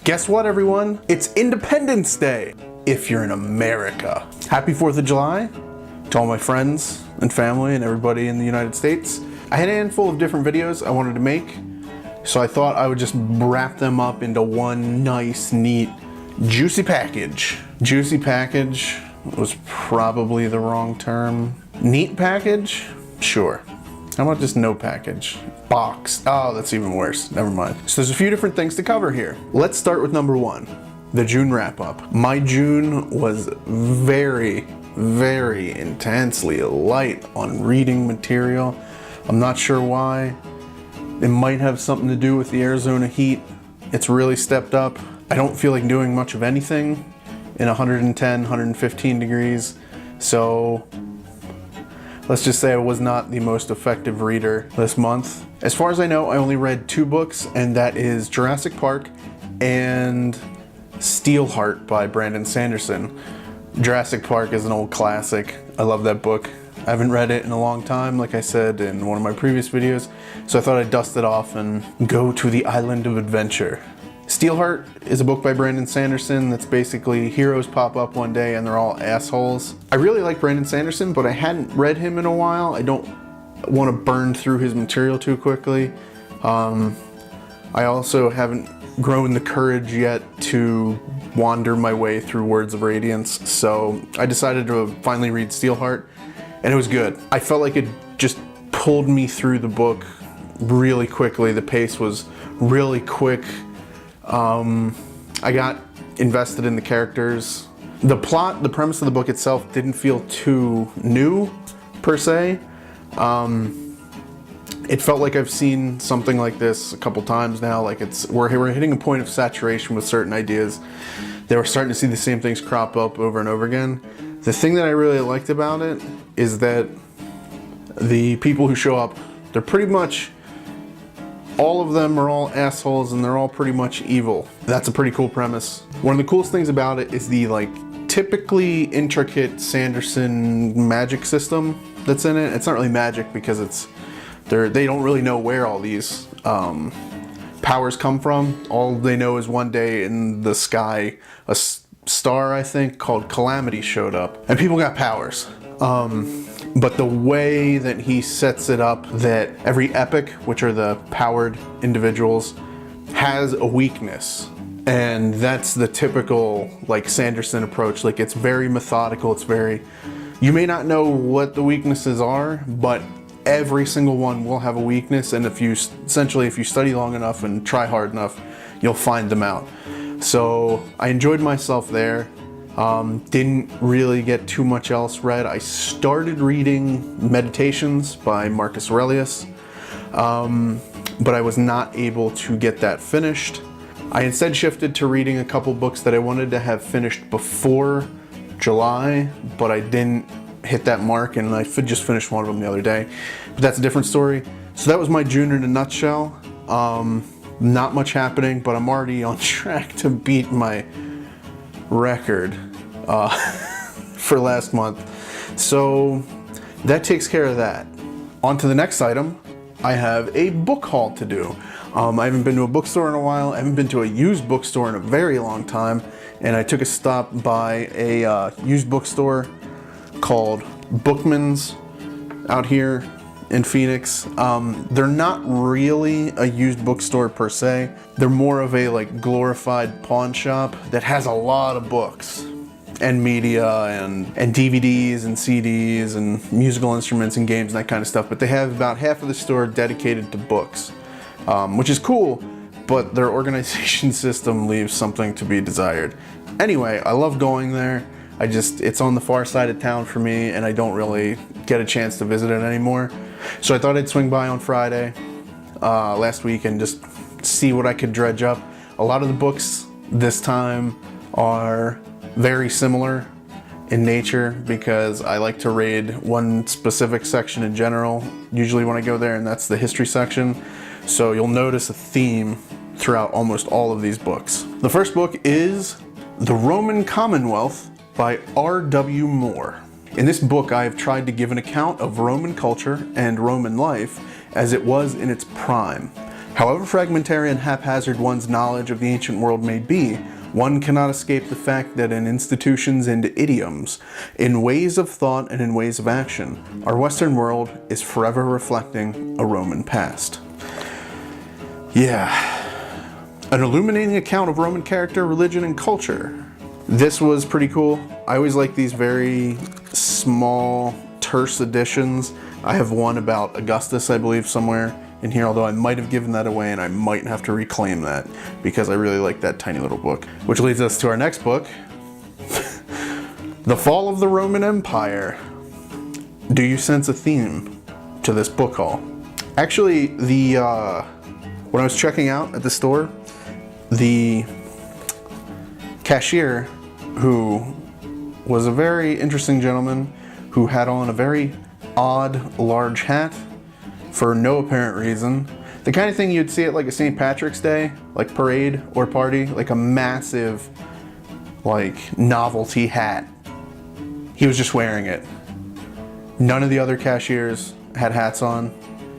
Guess what, everyone? It's Independence Day, if you're in America. Happy 4th of July to all my friends and family and everybody in the United States. I had a handful of different videos I wanted to make, so I thought I would just wrap them up into one nice, neat, juicy package. Juicy package was probably the wrong term. Neat package? Sure. How about just no package? Box. Oh, that's even worse. Never mind. So there's a few different things to cover here. Let's start with number one, the June wrap up. My June was very, very intensely light on reading material. I'm not sure why. It might have something to do with the Arizona heat. It's really stepped up. I don't feel like doing much of anything in 110, 115 degrees. So let's just say I was not the most effective reader this month. As far as I know, I only read 2 books, and that is Jurassic Park and Steelheart by Brandon Sanderson. Jurassic Park is an old classic. I love that book. I haven't read it in a long time, like I said in one of my previous videos, so I thought I'd dust it off and go to the island of adventure. Steelheart is a book by Brandon Sanderson that's basically heroes pop up one day and they're all assholes. I really like Brandon Sanderson, but I hadn't read him in a while. I don't want to burn through his material too quickly. I also haven't grown the courage yet to wander my way through Words of Radiance, so I decided to finally read Steelheart, and it was good. I felt like it just pulled me through the book really quickly. The pace was really quick. I got invested in the characters. The plot, the premise of the book itself didn't feel too new, per se. It felt like I've seen something like this a couple times now. Like we're hitting a point of saturation with certain ideas. They were starting to see the same things crop up over and over again. The thing that I really liked about it is that the people who show up, they're pretty much, all of them are all assholes and they're all pretty much evil. That's a pretty cool premise. One of the coolest things about it is the typically intricate Sanderson magic system that's in it. It's not really magic because they don't really know where all these powers come from. All they know is one day in the sky, a star, I think, called Calamity showed up and people got powers. But the way that he sets it up, that every epic, which are the powered individuals, has a weakness. And that's the typical Sanderson approach. It's very methodical. It's very, you may not know what the weaknesses are, but every single one will have a weakness. And if you study long enough and try hard enough, you'll find them out. So I enjoyed myself there. Didn't really get too much else read. I started reading Meditations by Marcus Aurelius, but I was not able to get that finished. I instead shifted to reading a couple books that I wanted to have finished before July, but I didn't hit that mark, and I just finished one of them the other day. But that's a different story. So that was my June in a nutshell. Not much happening, but I'm already on track to beat my record for last month. So that takes care of that. On to the next item. I have a book haul to do. I haven't been to a bookstore in a while. I haven't been to a used bookstore in a very long time. And I took a stop by a used bookstore called Bookman's out here in Phoenix. They're not really a used bookstore per se. They're more of a glorified pawn shop that has a lot of books and media and DVDs and CDs and musical instruments and games and that kind of stuff. But they have about half of the store dedicated to books, which is cool, but their organization system leaves something to be desired. Anyway, I love going there. It's on the far side of town for me, and I don't really get a chance to visit it anymore. So I thought I'd swing by on Friday last week and just see what I could dredge up. A lot of the books this time are very similar in nature because I like to raid one specific section in general, usually when I go there, and that's the history section. So you'll notice a theme throughout almost all of these books. The first book is The Roman Commonwealth by R.W. Moore. In this book, I have tried to give an account of Roman culture and Roman life as it was in its prime. However fragmentary and haphazard one's knowledge of the ancient world may be, one cannot escape the fact that in institutions and idioms, in ways of thought and in ways of action, our Western world is forever reflecting a Roman past. Yeah. An illuminating account of Roman character, religion, and culture. This was pretty cool. I always like these very small, terse editions. I have one about Augustus, I believe, somewhere in here, although I might have given that away and I might have to reclaim that because I really like that tiny little book. Which leads us to our next book, The Fall of the Roman Empire. Do you sense a theme to this book haul? Actually, when I was checking out at the store, the cashier, who was a very interesting gentleman who had on a very odd large hat for no apparent reason. The kind of thing you'd see at like a St. Patrick's Day, like parade or party, like a massive, like novelty hat. He was just wearing it. None of the other cashiers had hats on.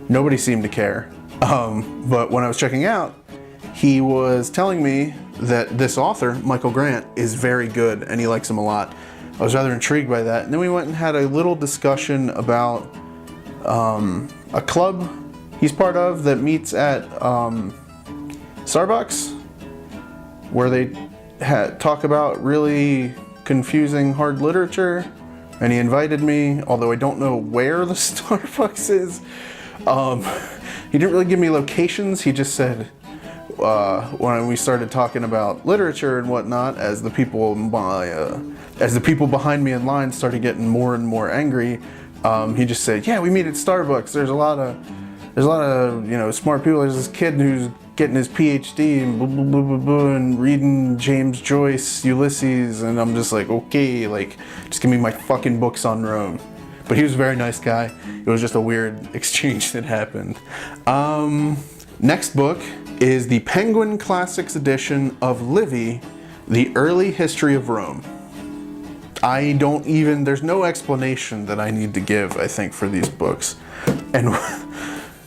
Nobody seemed to care. But when I was checking out, he was telling me that this author, Michael Grant, is very good and he likes him a lot. I was rather intrigued by that. And then we went and had a little discussion about a club he's part of that meets at Starbucks, where they talk about really confusing hard literature, and he invited me, although I don't know where the Starbucks is. He didn't really give me locations. He just said when we started talking about literature and whatnot, as the people behind me in line started getting more and more angry, he just said, "Yeah, we meet at Starbucks. There's a lot of smart people. There's this kid who's getting his PhD and blah, blah, blah, blah, blah, and reading James Joyce, Ulysses," and I'm just like, okay, like, just give me my fucking books on Rome. But he was a very nice guy. It was just a weird exchange that happened. Next book is the Penguin Classics edition of Livy, The Early History of Rome. There's no explanation that I need to give, I think, for these books. And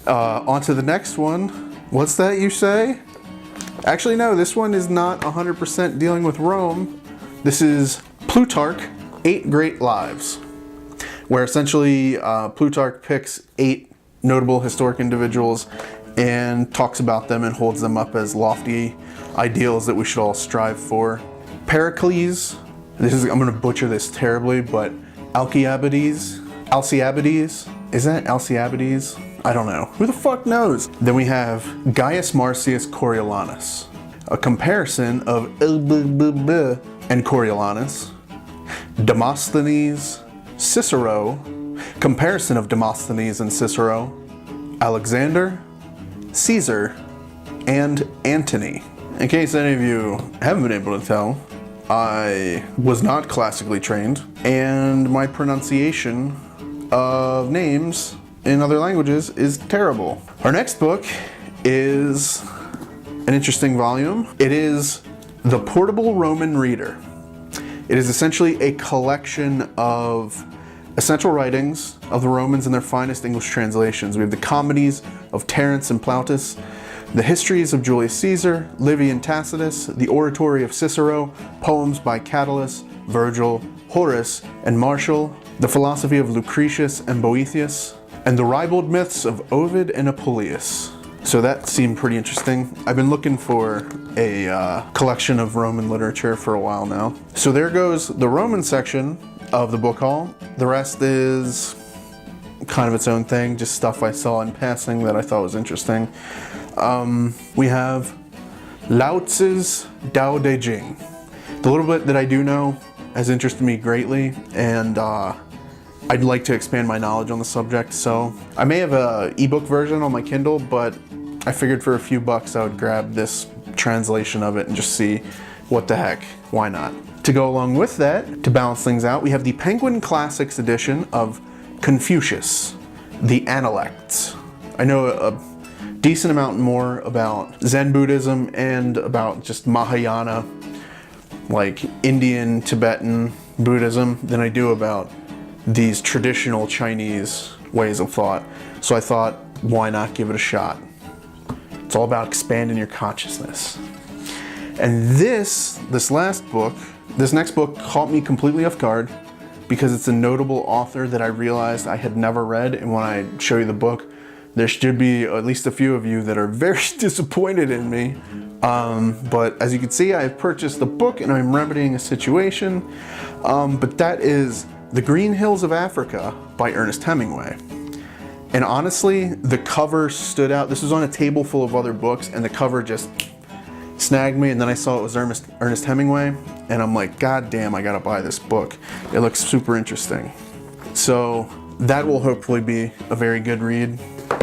on to the next one. What's that you say? Actually, no, this one is not 100% dealing with Rome. This is Plutarch, 8 Great Lives, where essentially Plutarch picks 8 notable historic individuals and talks about them and holds them up as lofty ideals that we should all strive for. Pericles, I'm gonna butcher this terribly, but Alcibiades, is that Alcibiades? I don't know. Who the fuck knows? Then we have Gaius Marcius Coriolanus, a comparison of and Coriolanus, Demosthenes, Cicero, comparison of Demosthenes and Cicero, Alexander, Caesar, and Antony. In case any of you haven't been able to tell, I was not classically trained, and my pronunciation of names in other languages is terrible. Our next book is an interesting volume. It is The Portable Roman Reader. It is essentially a collection of essential writings of the Romans in their finest English translations. We have the comedies of Terence and Plautus, the histories of Julius Caesar, Livy and Tacitus, the oratory of Cicero, poems by Catullus, Virgil, Horace, and Martial, the philosophy of Lucretius and Boethius, and the ribald myths of Ovid and Apuleius. So that seemed pretty interesting. I've been looking for a collection of Roman literature for a while now. So there goes the Roman section of the book haul. The rest is kind of its own thing, just stuff I saw in passing that I thought was interesting. We have Lao Tzu's Tao Te Ching. The little bit that I do know has interested me greatly, and I'd like to expand my knowledge on the subject. So I may have an ebook version on my Kindle, but I figured for a few bucks I would grab this translation of it and just see what the heck, why not? To go along with that, to balance things out, we have the Penguin Classics edition of Confucius, the Analects. I know a decent amount more about Zen Buddhism and about just Mahayana, like Indian, Tibetan Buddhism, than I do about these traditional Chinese ways of thought. So I thought, why not give it a shot? It's all about expanding your consciousness. And this next book caught me completely off guard because it's a notable author that I realized I had never read. And when I show you the book, there should be at least a few of you that are very disappointed in me. But as you can see, I've purchased the book and I'm remedying a situation. But that is The Green Hills of Africa by Ernest Hemingway. And honestly, the cover stood out. This was on a table full of other books and the cover just snagged me, and then I saw it was Ernest Hemingway, and I'm like, God damn, I gotta buy this book. It looks super interesting. So that will hopefully be a very good read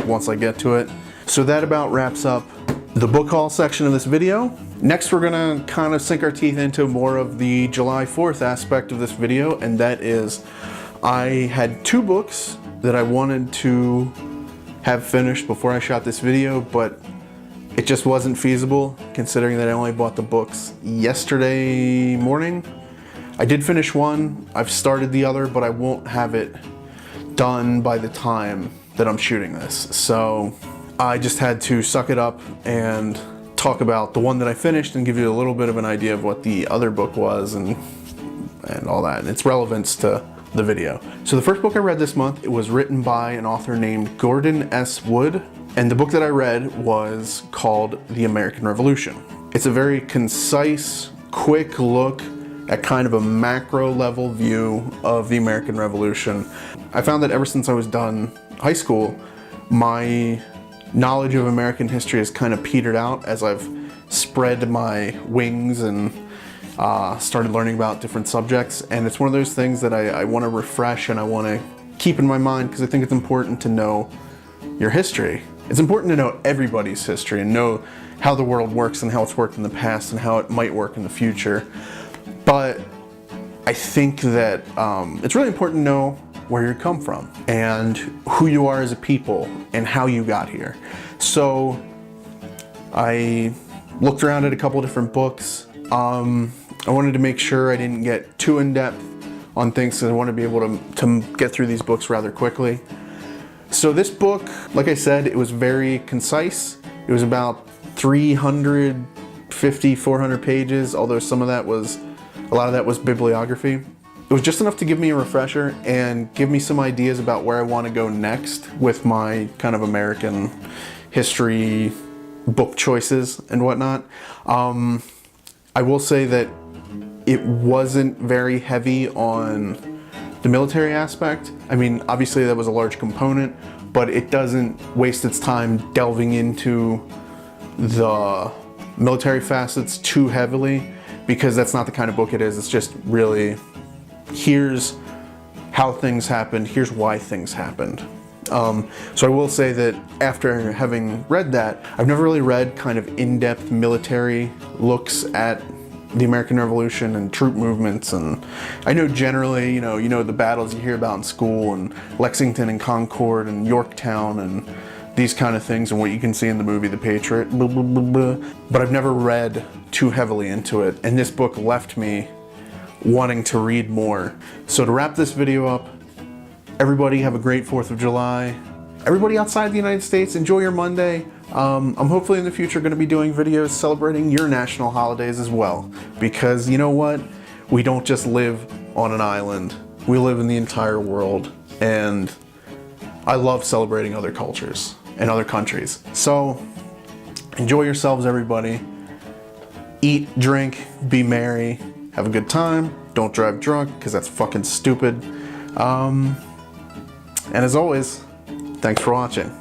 once I get to it. So that about wraps up the book haul section of this video. Next, we're gonna kind of sink our teeth into more of the July 4th aspect of this video, and that is I had 2 books that I wanted to have finished before I shot this video, but it just wasn't feasible considering that I only bought the books yesterday morning. I did finish one, I've started the other, but I won't have it done by the time that I'm shooting this. So I just had to suck it up and talk about the one that I finished and give you a little bit of an idea of what the other book was and all that, and its relevance to the video. So the first book I read this month, it was written by an author named Gordon S. Wood, and the book that I read was called The American Revolution. It's a very concise, quick look at kind of a macro level view of the American Revolution. I found that ever since I was done high school, my knowledge of American history has kind of petered out as I've spread my wings and started learning about different subjects, and it's one of those things that I want to refresh and I want to keep in my mind because I think it's important to know your history. It's important to know everybody's history and know how the world works and how it's worked in the past and how it might work in the future. But I think that it's really important to know where you come from and who you are as a people and how you got here. So I looked around at a couple of different books. I wanted to make sure I didn't get too in-depth on things because I want to be able to get through these books rather quickly. So this book, like I said, it was very concise. It was about 350, 400 pages, although a lot of that was bibliography. It was just enough to give me a refresher and give me some ideas about where I want to go next with my kind of American history book choices and whatnot. I will say that it wasn't very heavy on the military aspect. I mean, obviously that was a large component, but it doesn't waste its time delving into the military facets too heavily because that's not the kind of book it is. It's just really, here's how things happened, here's why things happened. So I will say that after having read that, I've never really read kind of in-depth military looks at the American Revolution and troop movements, and I know generally, you know the battles you hear about in school and Lexington and Concord and Yorktown and these kind of things and what you can see in the movie The Patriot, blah, blah, blah, blah. But I've never read too heavily into it, and this book left me wanting to read more. So to wrap this video up, everybody have a great 4th of July. Everybody outside the United States, enjoy your Monday. I'm hopefully in the future going to be doing videos celebrating your national holidays as well. Because you know what? We don't just live on an island. We live in the entire world. And I love celebrating other cultures and other countries. So enjoy yourselves, everybody. Eat, drink, be merry, have a good time. Don't drive drunk because that's fucking stupid. And as always, thanks for watching.